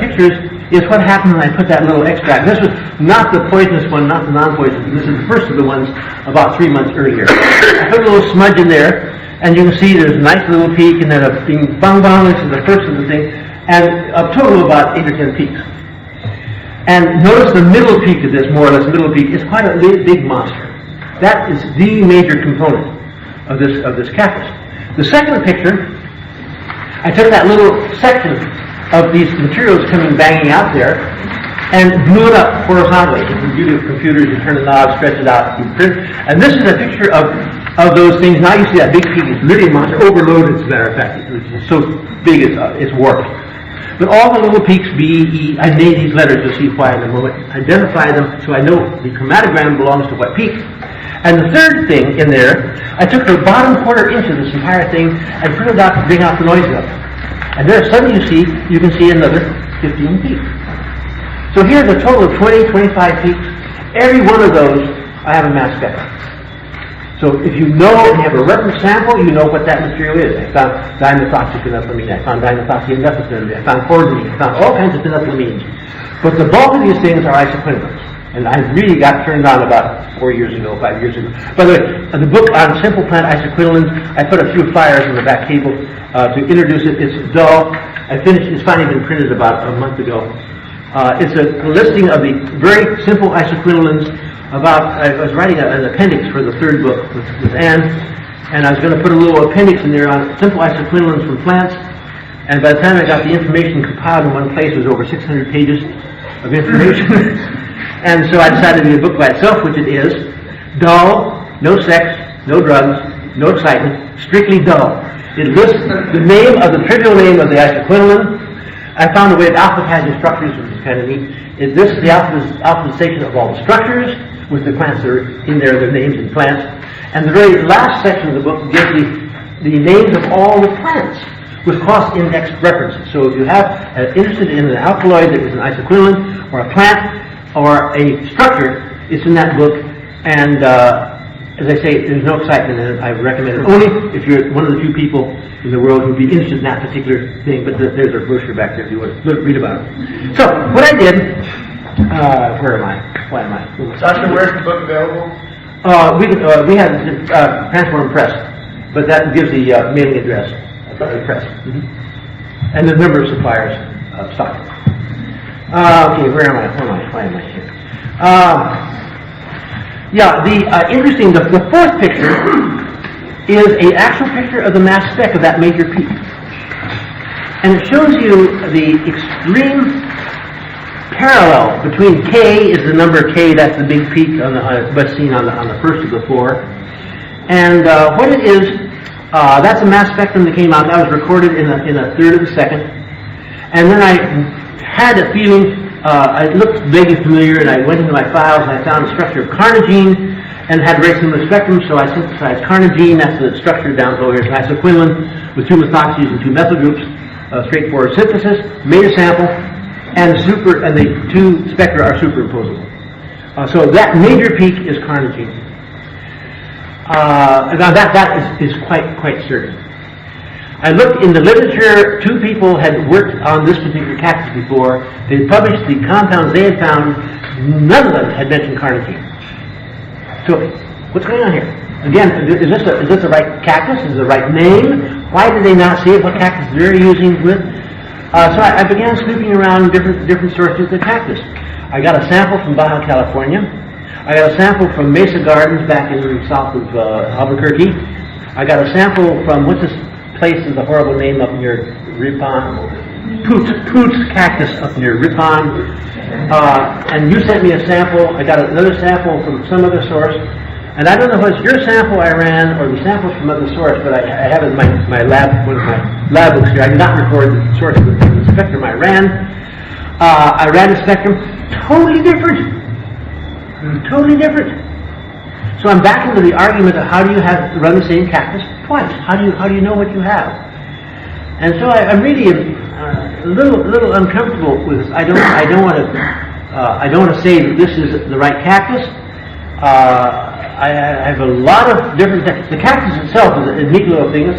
pictures is what happened when I put that little extract. This was not the poisonous one, not the non-poisonous. This is the first of the ones about 3 months earlier. I put a little smudge in there, and you can see there's a nice little peak, and then a bing bang bang. This is the first of the thing, and a total of about 8 or 10 peaks. And notice the middle peak of this, more or less middle peak, is quite a big monster. That is the major component of this cactus. The second picture, I took that little section of these materials coming banging out there and blew it up horizontally. If you do computers, you turn the knob, stretch it out, you print. And this is a picture of those things. Now you see that big peak is literally a monster, overloaded as a matter of fact. It's so big it's warped. But all the little peaks, B, E, I made these letters, you'll see why in a moment, identify them so I know the chromatogram belongs to what peak. And the third thing in there, I took the bottom quarter inch of this entire thing and printed out to bring out the noise level. And there suddenly you can see another 15 peaks. So here's a total of 20, 25 peaks. Every one of those, I have a mass spec. So if you know and you have a reference sample, you know what that material is. I found dimethoxyphenethylamine, I found dimethoxyphenethylamine, I found chlordamine, I found all kinds of phenethylamines. But the bulk of these things are isoquinones. And I really got turned on about 4 years ago, 5 years ago. By the way, the book on simple plant isoquinolines, I put a few flyers in the back table to introduce it. It's dull. It's finally been printed about a month ago. It's a listing of the very simple isoquinolines. I was writing an appendix for the third book with Anne, and I was going to put a little appendix in there on simple isoquinolines from plants. And by the time I got the information compiled in one place, it was over 600 pages of information. And so I decided to be a book by itself, which it is. Dull, no sex, no drugs, no excitement, strictly dull. It lists the name of the trivial name of the isoquinoline. I found a way of alphabetizing structures, which is kind of neat. It lists the alphabetization of all the structures with the plants that are in there, their names and plants. And the very last section of the book gives the names of all the plants with cross-indexed references. So if you have interested in an alkaloid that is an isoquinoline, or a plant, or a structure, it's in that book. And as I say, there's no excitement in it. I recommend it only if you're one of the few people in the world who'd be interested in that particular thing. But there's a brochure back there if you want to read about it. So what I did, where am I? Why am I? Sasha, where's the book available? We have Transform Press, but that gives the mailing address of the press. Mm-hmm. And the number of suppliers of stock. Okay, where am I? Why am I here? Interesting, the fourth picture is an actual picture of the mass spec of that major peak. And it shows you the extreme parallel between K is the number K, that's the big peak on the best seen on the first of the four. And what it is, that's a mass spectrum that came out. That was recorded in a third of a second. And then I had a feeling, it looked vaguely familiar, and I went into my files and I found the structure of carnogene and had very similar spectrum, so I synthesized carnogene. That's the structure down below here. It's an isoquinoline with 2 methoxys and 2 methyl groups, straightforward synthesis, made a sample, and the 2 spectra are superimposable. So that major peak is carnogene. Now that is quite certain. I looked in the literature. 2 people had worked on this particular cactus before. They published the compounds they had found. None of them had mentioned carnogene. So, what's going on here? Again, is this the right cactus? Is it the right name? Why did they not say what cactus they're using with? So I began snooping around different sources of the cactus. I got a sample from Baja California. I got a sample from Mesa Gardens back in south of Albuquerque. I got a sample from, what's this place is a horrible name up near Ripon? Poots Cactus up near Ripon. And you sent me a sample. I got another sample from some other source. And I don't know if it's your sample I ran or the samples from other source, but I have it in my lab, one of my lab books here. I did not record the source of the spectrum I ran. I ran the spectrum, totally different. Totally different. So I'm back into the argument of how do you run the same cactus twice? How do you know what you have? And so I'm really a little uncomfortable with this. I don't want to say that this is the right cactus. I have a lot of different. The cactus itself is a neat little thing.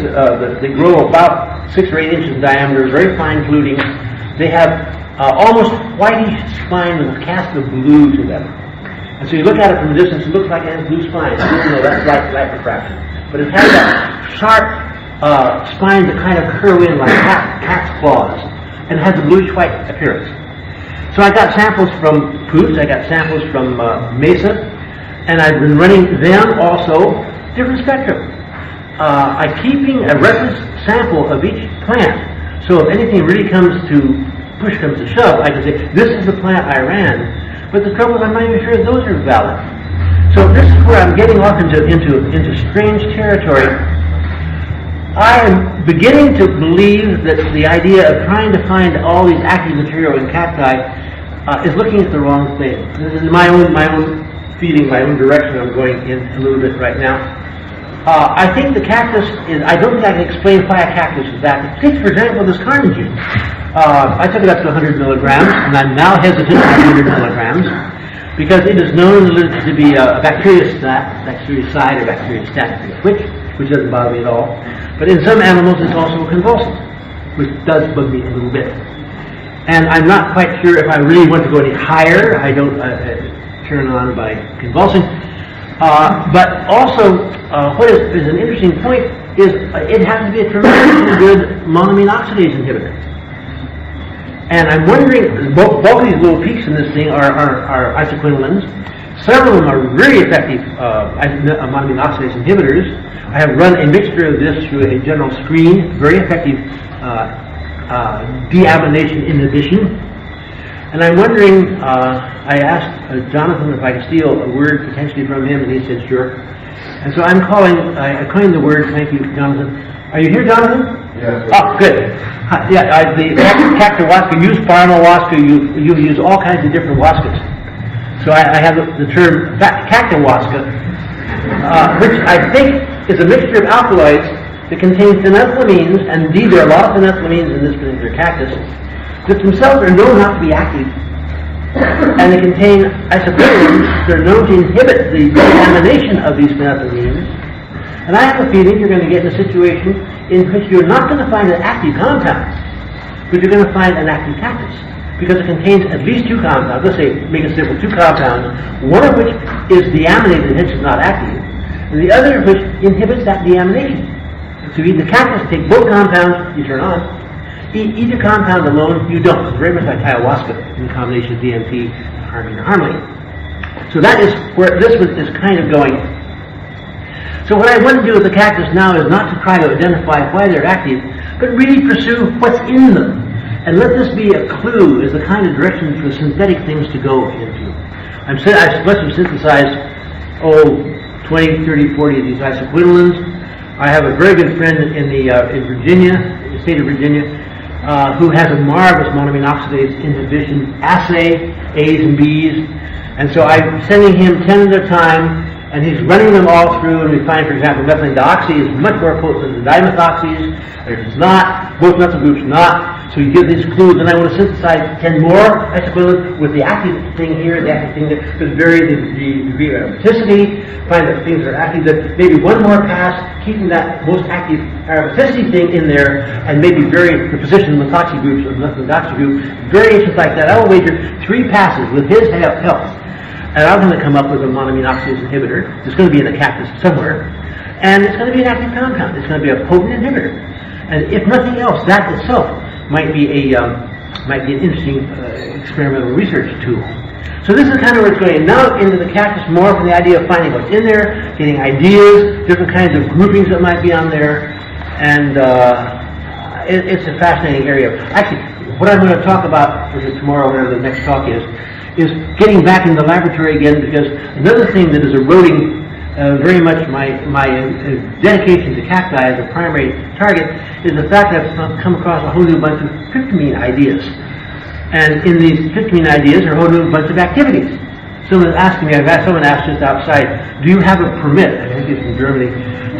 They grow about 6 or 8 inches in diameter, very fine fluting. They have almost whitish spine with a cast of blue to them. And so you look at it from a distance, it looks like it has blue spines. You know, that's light refraction. But it has that sharp spines that kind of curve in like cat's claws, and it has a bluish-white appearance. So I got samples from Poots, I got samples from Mesa, and I've been running them also, different spectrum. I'm keeping a reference sample of each plant, so if anything really push comes to shove, I can say, this is the plant I ran. But the trouble is, I'm not even sure those are valid. So this is where I'm getting off into strange territory. I am beginning to believe that the idea of trying to find all these active material in cacti is looking at the wrong thing. This is my own feeling, my own direction I'm going in a little bit right now. I think the cactus is, I don't think I can explain why a cactus is active. Take, for example, this carnitine. I took it up to 100 milligrams, and I'm now hesitant at 100 milligrams because it is known in the literature to be a bactericide or bacteriostatic, which doesn't bother me at all. But in some animals, it's also a convulsant, which does bug me a little bit. And I'm not quite sure if I really want to go any higher. I don't turn on by convulsing. But also, what is an interesting point is it happens to be a tremendously good monoamine oxidase inhibitor. And I'm wondering, both of these little peaks in this thing are isoquinolines. Several of them are very effective monoamine oxidase inhibitors. I have run a mixture of this through a general screen, very effective deamination inhibition. And I'm wondering, I asked Jonathan if I could steal a word potentially from him, and he said sure. And so I coined the word, thank you, Jonathan. Are you here, Jonathan? Yes. Oh, good. Yeah, the Cacti-Huasca, use Parma-Huasca, you use all kinds of different Huascas. So I have the term Cacti-Huasca, which I think is a mixture of alkaloids that contains phenethylamines, and indeed there are a lot of phenethylamines in this particular cactus, that themselves are known not to be active. And they contain isoquinolines that are known to inhibit the deamination of these phenethylamines. And I have a feeling you're going to get in a situation in which you're not going to find an active compound, but you're going to find an active cactus, because it contains at least 2 compounds. Let's say, make it simple, 2 compounds, one of which is deaminated and hence is not active, and the other of which inhibits that deamination. So you eat the cactus, take both compounds, you turn on. Eat either compound alone, you don't. It's very much like ayahuasca in combination with DMT, harmine or harmony. So that is where this is kind of going. So what I want to do with the cactus now is not to try to identify why they're active, but really pursue what's in them. And let this be a clue as the kind of direction for synthetic things to go into. I must have synthesized, 20, 30, 40 of these isoquinolines. I have a very good friend in Virginia, the state of Virginia, who has a marvelous monoamine oxidase inhibition assay, A's and B's. And so I'm sending him 10 at a time, and he's running them all through, and we find, for example, methylene dioxy is much more potent than the dimethoxys, or if it's not, both methyl groups not. So you give these clues, and I want to synthesize 10 more isoquinolines with the active thing here, the active thing there, to vary the degree of aromaticity, find the things that are active, that maybe one more pass, keeping that most active aromaticity thing in there, and maybe vary the position of the methoxy groups or the methylene dioxy group, variations like that. I will wager 3 passes with his help. And I'm going to come up with a monoamine oxidase inhibitor. It's going to be in a cactus somewhere. And it's going to be an active compound. It's going to be a potent inhibitor. And if nothing else, that itself might be a might be an interesting experimental research tool. So this is kind of where it's going. Now into the cactus more from the idea of finding what's in there, getting ideas, different kinds of groupings that might be on there, and it's a fascinating area. Actually, what I'm going to talk about tomorrow, whatever the next talk is getting back in the laboratory again, because another thing that is eroding very much my dedication to cacti as a primary target is the fact that I've come across a whole new bunch of tryptamine ideas. And in these tryptamine ideas are a whole new bunch of activities. Someone asked me, someone asked just outside, do you have a permit? I think it's from Germany.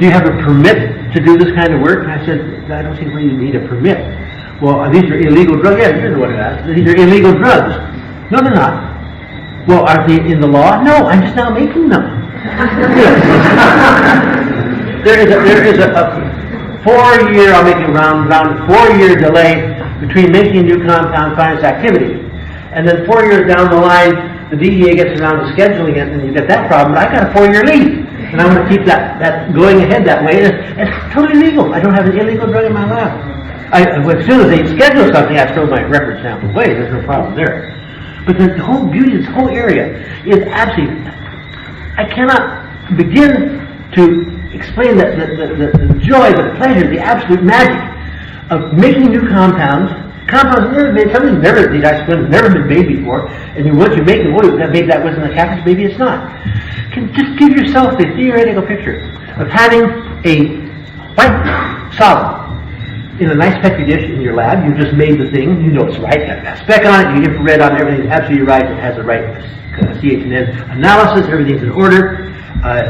Do you have a permit to do this kind of work? And I said, I don't think we need a permit. Well, these are illegal drugs. Yeah, you're the one who asked. These are illegal drugs. No, they're not. Well, are they in the law? No, I'm just now making them. There is a 4-year, I'll make it round 4-year delay between making a new compound, find its activity, and then 4 years down the line, the DEA gets around to scheduling it, and you get that problem. But I got a 4-year lead, and I want to keep that going ahead that way. And it's totally legal. I don't have an illegal drug in my lab. As soon as they schedule something, I throw my record sample away. There's no problem there. But the whole beauty of this whole area is absolutely. I cannot begin to explain the joy, the pleasure, the absolute magic of making new compounds. Compounds never made, something these isotones never been made before, and once you make them, maybe that wasn't a cactus, maybe it's not. Just give yourself the theoretical picture of having a white solid in a nice petri dish in your lab. You just made the thing, you know it's right, it has a spec on it, you infrared on it, everything's absolutely right, it has the right CH&N analysis, everything's in order,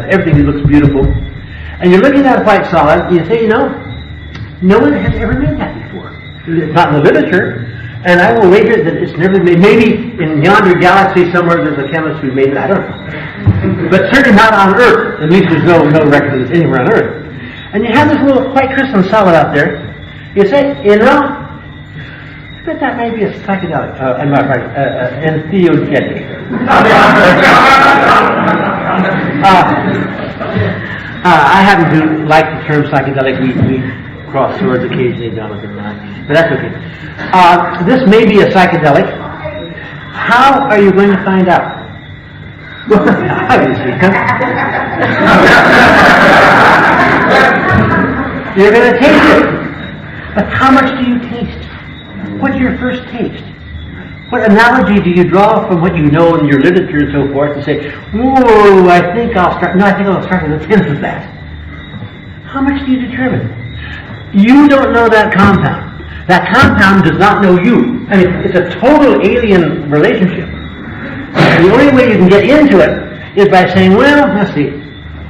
everything looks beautiful. And you're looking at a white solid, and you say, no one has ever made that before. It's not in the literature, and I will wager that it's never been made. Maybe in yonder galaxy somewhere there's a chemist who made it, I don't know. But certainly not on Earth. At least there's no record of this anywhere on Earth. And you have this little white crystalline solid out there. You say, I bet that may be a psychedelic, entheogenic. I happen to like the term psychedelic. We cross swords occasionally, Jonathan and I, but that's okay. This may be a psychedelic. How are you going to find out? Obviously. You're going to taste it. But how much do you taste? What's your first taste? What analogy do you draw from what you know in your literature and so forth to say, whoa, I think I'll start with a tenth of that? How much do you determine? You don't know that compound. That compound does not know you. I mean, it's a total alien relationship. The only way you can get into it is by saying, well, let's see,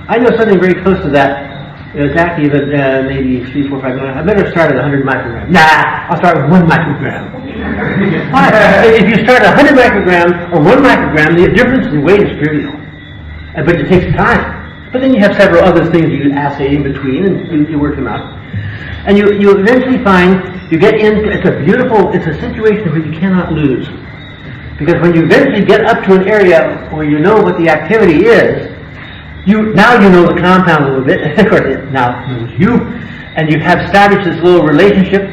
I know something very close to that. It's active at maybe 3, 4, 5, 9. I better start at 100 micrograms. Nah, I'll start with 1 microgram. Why? If you start at 100 micrograms or 1 microgram, the difference in weight is trivial. But it takes time. But then you have several other things you assay in between, and you work them out. And you eventually find you get into, it's a situation where you cannot lose. Because when you eventually get up to an area where you know what the activity is, now you know the compound a little bit, and of course it now knows you, and you have established this little relationship.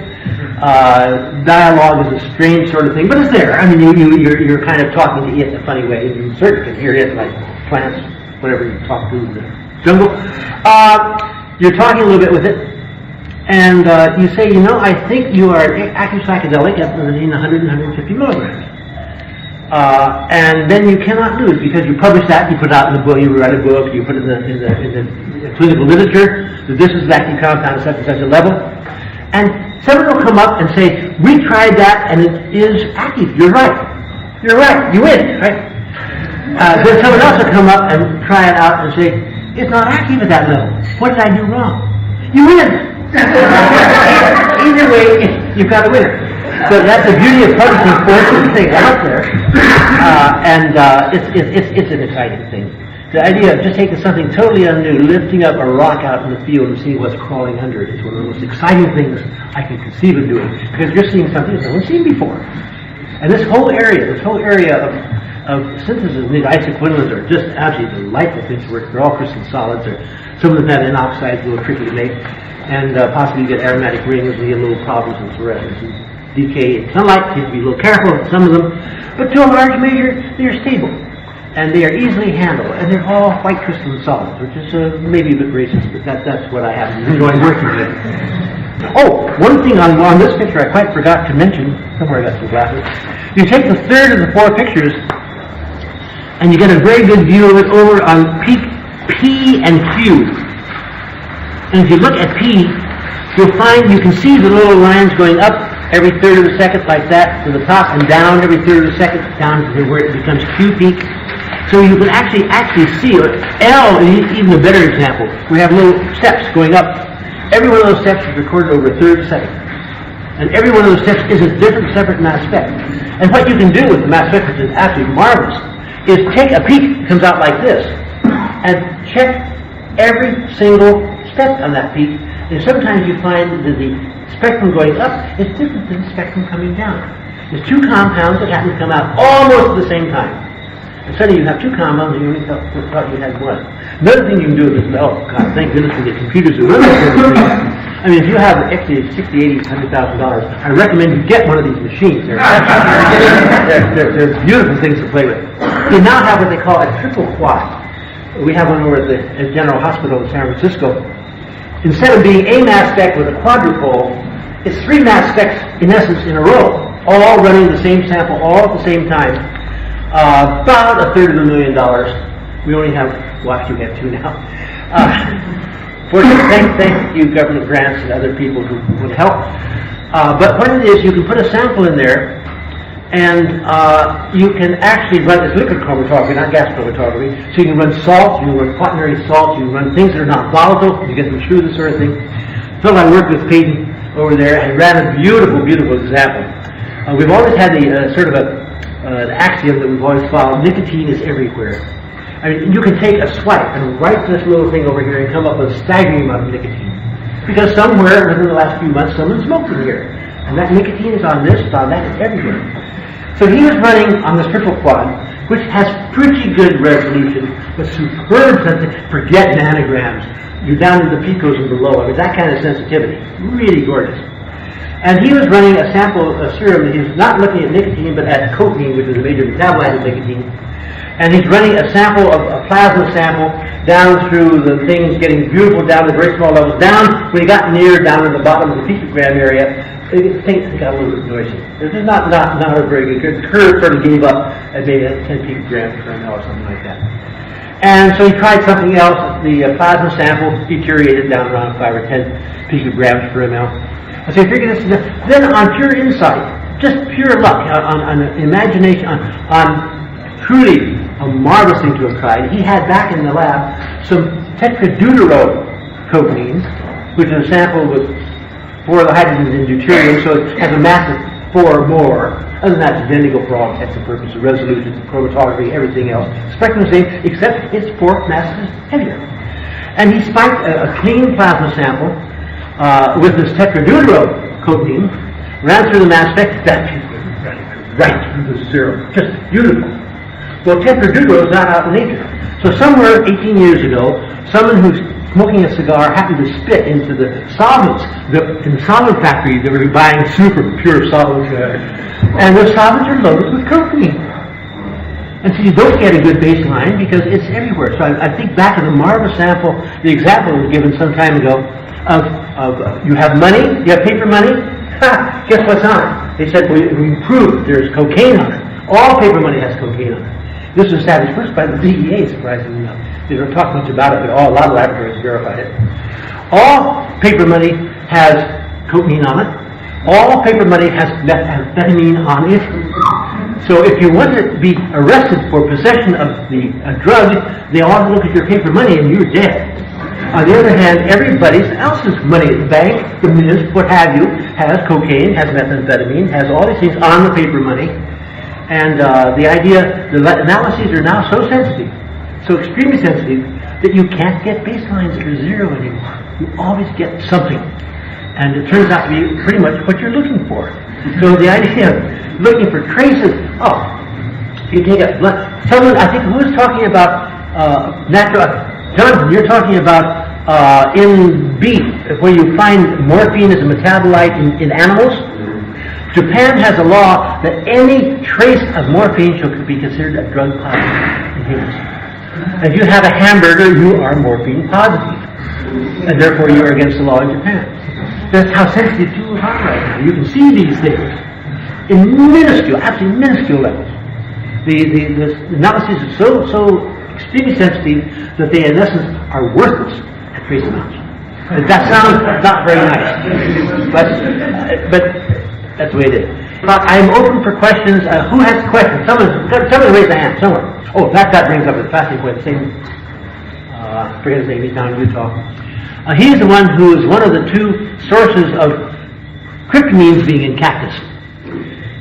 Dialogue is a strange sort of thing, but it's there. I mean, you're kind of talking to it in a funny way. You certainly can hear it, like plants, whatever you talk to in the jungle. You're talking a little bit with it, and you say, I think you are active psychedelic at between 100 and 150 milligrams. And then you cannot lose, because you publish that, you put it out in the book, you write a book, you put it in the clinical literature, that this is active compound at such and such a level. And someone will come up and say, we tried that and it is active. You're right. You're right. You win, right? Then someone else will come up and try it out and say, it's not active at that level. What did I do wrong? You win. Either way, you've got a winner. So that's the beauty of publishing forces things out there, and it's an exciting thing. The idea of just taking something totally unnew, lifting up a rock out in the field and seeing what's crawling under it is one of the most exciting things I can conceive of doing, because you're seeing something that no one's seen before. And this whole area of synthesis, these isoquinones are just absolutely delightful things to work. They're all crystal solids, or some of them have N oxides, a little tricky to make, and possibly you get aromatic rings and you get little problems with fluorescence. decay in sunlight. You have to be a little careful with some of them, but to a large measure, they're stable. And they are easily handled, and they're all white crystalline solids, which is maybe a bit racist, but that's what I have enjoyed working with. Oh, one thing on this picture I quite forgot to mention, somewhere I got some glasses. You take the third of the four pictures, and you get a very good view of it over on peak P and Q. And if you look at P, you'll find you can see the little lines going up every third of a second like that to the top, and down every third of a second down to where it becomes Q peak. So you can actually see it. L is even a better example. We have little steps going up. Every one of those steps is recorded over a third of a second. And every one of those steps is a different separate mass spec. And what you can do with the mass spec, which is absolutely marvelous, is take a peak that comes out like this and check every single step on that peak. And sometimes you find that the spectrum going up is different than the spectrum coming down. There's two compounds that happen to come out almost at the same time. And suddenly you have two compounds and you only thought you had one. Another thing you can do with this, oh God, thank goodness for the computers who run this sort of thing. I mean, if you have actually $60,000, $80,000, $100,000, I recommend you get one of these machines. They're beautiful things to play with. They now have what they call a triple quad. We have one over at General Hospital in San Francisco. Instead of being a mass spec with a quadrupole, it's three mass specs in essence in a row, all running the same sample all at the same time. About $250,000. We only have, well, actually we have two now. Thank you, government grants and other people who would help. But what it is, you can put a sample in there, and you can actually run, it's liquid chromatography, not gas chromatography. So you can run salt, you can run quaternary salt, you can run things that are not volatile, you get them through this sort of thing. Phil, I worked with Peyton over there and ran a beautiful, beautiful example. We've always had the sort of an axiom that we've always followed: nicotine is everywhere. I mean, you can take a swipe and write this little thing over here and come up with a staggering amount of nicotine. Because somewhere within the last few months, someone smoked in here. And that nicotine is on this, it's on that, it's everywhere. So he was running on this triple quad, which has pretty good resolution, but superb sensitivity. Forget nanograms. You're down to the picos and below. I mean, that kind of sensitivity. Really gorgeous. And he was running a sample of serum that he was not looking at nicotine, but at cotinine, which is a major metabolite of nicotine. And he's running a sample of a plasma sample down through the things, getting beautiful down to very small levels. Down, when he got near down to the bottom of the picogram area, things got a little bit noisy. This is not a very good curve. The curve sort of gave up at maybe 10 picograms per ml or something like that. And so he tried something else. The plasma sample deteriorated down around 5 or 10 picograms per ml. And so he figured this. Then on pure insight, just pure luck, on imagination, on truly a marvelous thing to have tried, he had back in the lab some tetradeutero-cotinine, which is a sample with 4 of the hydrogens in deuterium, so it has a mass of 4 more. Other than that, it's identical for all intents and purposes, resolution, chromatography, everything else. Spectrum is the same, except its 4 masses is heavier. And he spiked a clean plasma sample with this tetradeutero-cotinine, ran through the mass spec, right through the serum. Just beautiful. Well, tetradeutero is not out in nature. So somewhere 18 years ago, someone who's smoking a cigar happened to spit into the solvents in the solvent factory. They were buying super pure solvents, and those solvents are loaded with cotinine. And so you don't get a good baseline because it's everywhere. So I think back to the marvelous sample, the example was given some time ago of you have money, you have paper money, guess what's on it? They said, well, we proved there's cocaine on it. All paper money has cocaine on it. This was established first by the DEA, surprisingly enough. They don't talk much about it, but a lot of laboratories verified it. All paper money has cocaine on it. All paper money has methamphetamine on it. So if you want to be arrested for possession of a drug, they all look at your paper money and you're dead. On the other hand, everybody else's money at the bank, the mint, what have you, has cocaine, has methamphetamine, has all these things on the paper money. And the idea, the analyses are now so sensitive, so extremely sensitive, that you can't get baselines that are zero anymore. You always get something. And it turns out to be pretty much what you're looking for. So the idea of looking for traces, you take a blood, someone, I think, who was talking about natural, Jonathan, you're talking about in beef, where you find morphine as a metabolite in animals. Japan has a law that any trace of morphine shall be considered a drug positive in humans. If you have a hamburger, you are morphine positive, and therefore you are against the law in Japan. That's how sensitive tools are right now. You can see these things in minuscule, absolutely minuscule levels. The analysis is so extremely sensitive that they, in essence, are worthless at trace amounts. And that sounds not very nice, but that's the way it is. I'm open for questions. Who has questions? Someone raise a hand somewhere. Oh, that brings up a fascinating point. I forget his name. He's down in Utah. He's the one who is one of the two sources of cryptamines being in cactus.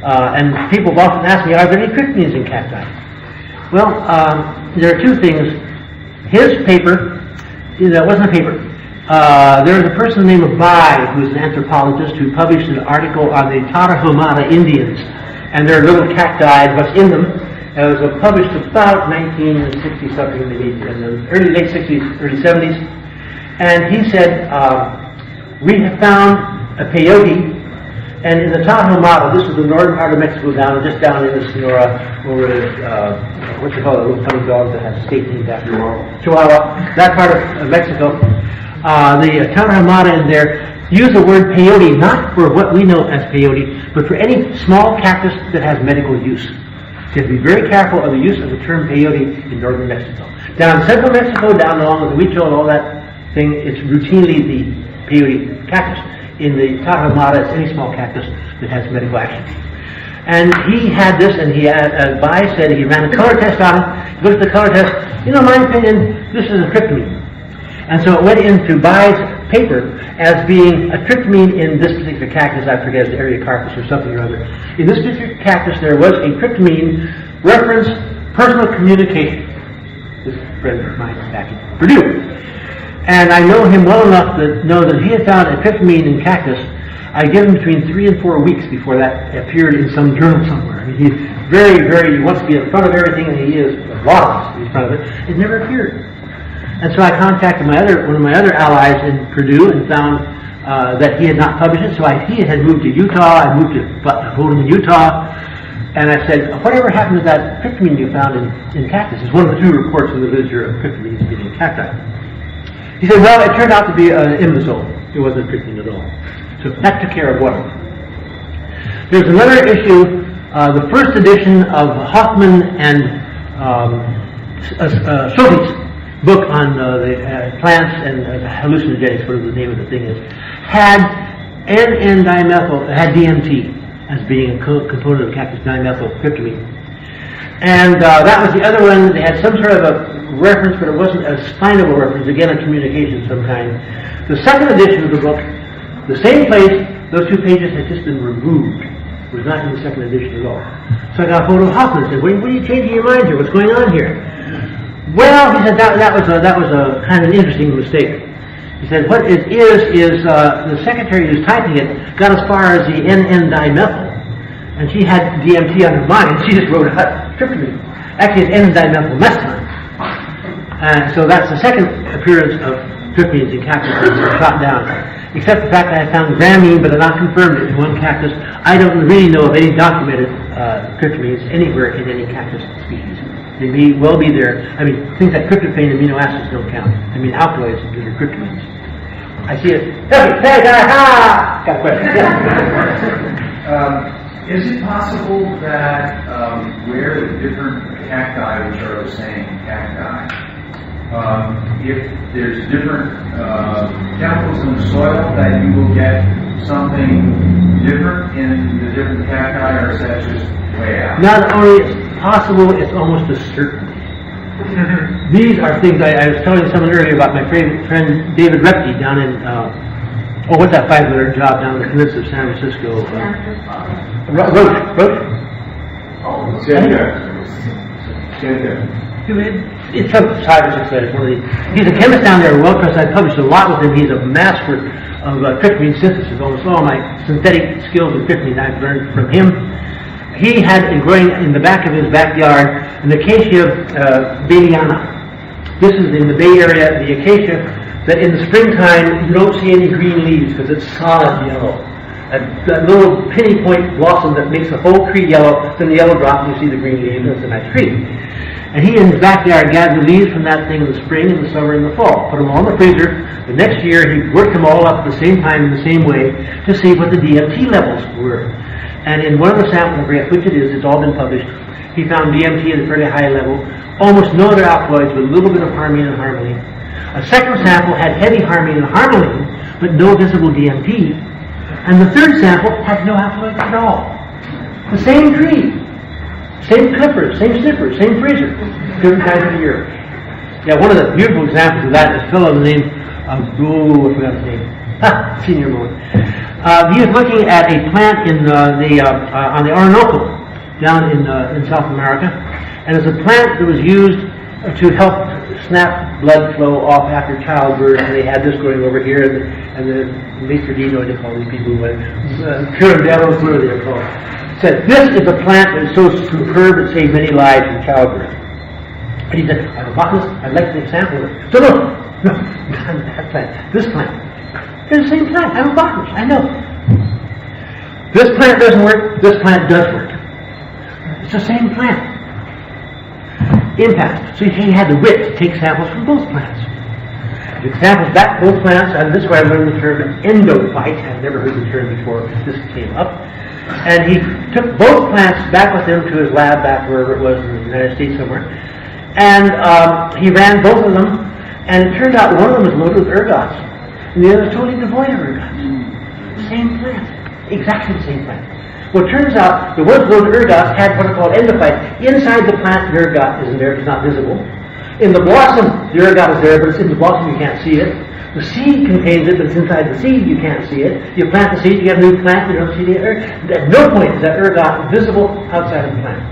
And people have often asked me, are there any cryptamines in cacti? Well, there are two things. His paper, it wasn't a paper. There was a person named Bai, who's an anthropologist, who published an article on the Tarahumara Indians and their little cacti, what's in them. It was published about 1960-something, maybe in the late 60s, early 70s. And he said, we have found a peyote, and in the Tarahumara, this is the northern part of Mexico, just down in the Sonora, over what you call it, little tiny dog that has state names after Chihuahua, that part of Mexico. The Tarahumara in there use the word peyote not for what we know as peyote, but for any small cactus that has medical use. So you have to be very careful of the use of the term peyote in northern Mexico. Down in central Mexico, down along with the Huichol and all that thing, it's routinely the peyote cactus. In the Tarahumara, it's any small cactus that has medical action. And he had this, and he had, Bai said he ran a color test on it. He looked at the color test. In my opinion, this is a tryptamine. And so it went into Bai's paper as being a tryptamine in this particular cactus. I forget, it's Ariocarpus or something or other. In this particular cactus, there was a tryptamine reference personal communication. This friend of mine back in Purdue. And I know him well enough to know that he had found a tryptamine in cactus. I give him between 3 and 4 weeks before that appeared in some journal somewhere. I mean, he's he wants to be in front of everything, and he is a lot in front of it. It never appeared. And so I contacted one of my other allies in Purdue and found that he had not published it. So he had moved to Utah. I moved to Holden, Utah. And I said, whatever happened to that tryptamine you found in cactus? It's one of the 2 reports in the literature of tryptamines being in cacti. He said, well, it turned out to be an imbecile. It wasn't a tryptamine at all. So that took care of one. There's another issue, the first edition of Hoffman and Schulte's book on the plants and hallucinogenics, whatever the name of the thing is, had N-dimethyl, had DMT as being a component of cactus dimethyltryptamine. And that was the other one. They had some sort of a reference, but it wasn't a spinable reference, again, a communication of some kind. The second edition of the book, the same place, those 2 pages had just been removed. It was not in the second edition at all. So I got a hold of Hoffman and said, what are you changing your mind here? What's going on here? Well, he said, that was a kind of an interesting mistake. He said, what it is the secretary who's typing it got as far as the N-dimethyl. And she had DMT on her mind. She just wrote out tryptamine. Actually, it's N-dimethylmethane. And so that's the second appearance of tryptamines in cactus that was shot down. Except the fact that I found gramine, but I not confirmed it in one cactus. I don't really know of any documented tryptamines anywhere in any cactus species. They may well be there. I mean, things like tryptophan amino acids don't count. I mean, alkaloids that are tryptamines. I see it. Hey, got a question. Yeah. Is it possible that where the different cacti, which are the same cacti, if there's different chemicals in the soil, that you will get something different in the different cacti, or is that just way out? Not only is it possible, it's almost a certainty. These are things I was telling someone earlier about my friend David Repke down in what's that 5-letter job down in the peninsula of San Francisco? Roach. It's 5 or 6 letters. He's a chemist down there, well trusted. I published a lot with him. He's a master of tryptamine synthesis. Almost all my synthetic skills in tryptamine I've learned from him. He had been growing in the back of his backyard an acacia baeliana. This is in the Bay Area, the acacia that in the springtime you don't see any green leaves because it's solid yellow. a little penny point blossom that makes the whole tree yellow. Then the yellow drops and you see the green leaves, and it's a nice tree. And he in his backyard gathered leaves from that thing in the spring, in the summer, and the fall. Put them all in the freezer. The next year he worked them all up at the same time in the same way to see what the DMT levels were. And in one of the samples, I forget which it is, it's all been published, he found DMT at a fairly high level, almost no other alkaloids with a little bit of harmine and harmaline. A second sample had heavy harmine and harmaline, but no visible DMT. And the third sample had no alkaloids at all. The same tree, same clippers, same snippers, same freezer, different times of the year. Yeah, one of the beautiful examples of that is a fellow named, I forgot his name, senior moment. He was looking at a plant in on the Orinoco, down in South America, and it's a plant that was used to help snap blood flow off after childbirth, and they had this growing over here, and the Maitre D, they call these people, Pirandellos, whatever they're called, said, this is a plant that is so superb it saves many lives in childbirth. And he said, I have a botanist, I'd like to sample it. So no, not that plant, this plant. They're the same plant, I'm a botanist, I know. This plant doesn't work, this plant does work. It's the same plant. Impact. So he had the wit to take samples from both plants. He samples back both plants, and this is where I learned the term endophyte. I've never heard the term before this came up. And he took both plants back with him to his lab back wherever it was in the United States somewhere. And he ran both of them, and it turned out one of them was loaded with ergots, and the other was totally devoid of ergots. Same plant. Exactly the same plant. Well, it turns out the ones loaded ergots had what are called endophytes. Inside the plant, the ergot isn't there, it's not visible. In the blossom, the ergot is there, but it's in the blossom, you can't see it. The seed contains it, but it's inside the seed, you can't see it. You plant the seed, you get a new plant, you don't see the ergot. At no point is that ergot visible outside of the plant.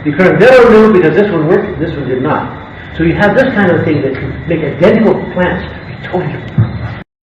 The Pirandello knew because this one worked, this one did not. So you have this kind of thing that can make identical plants be totally different.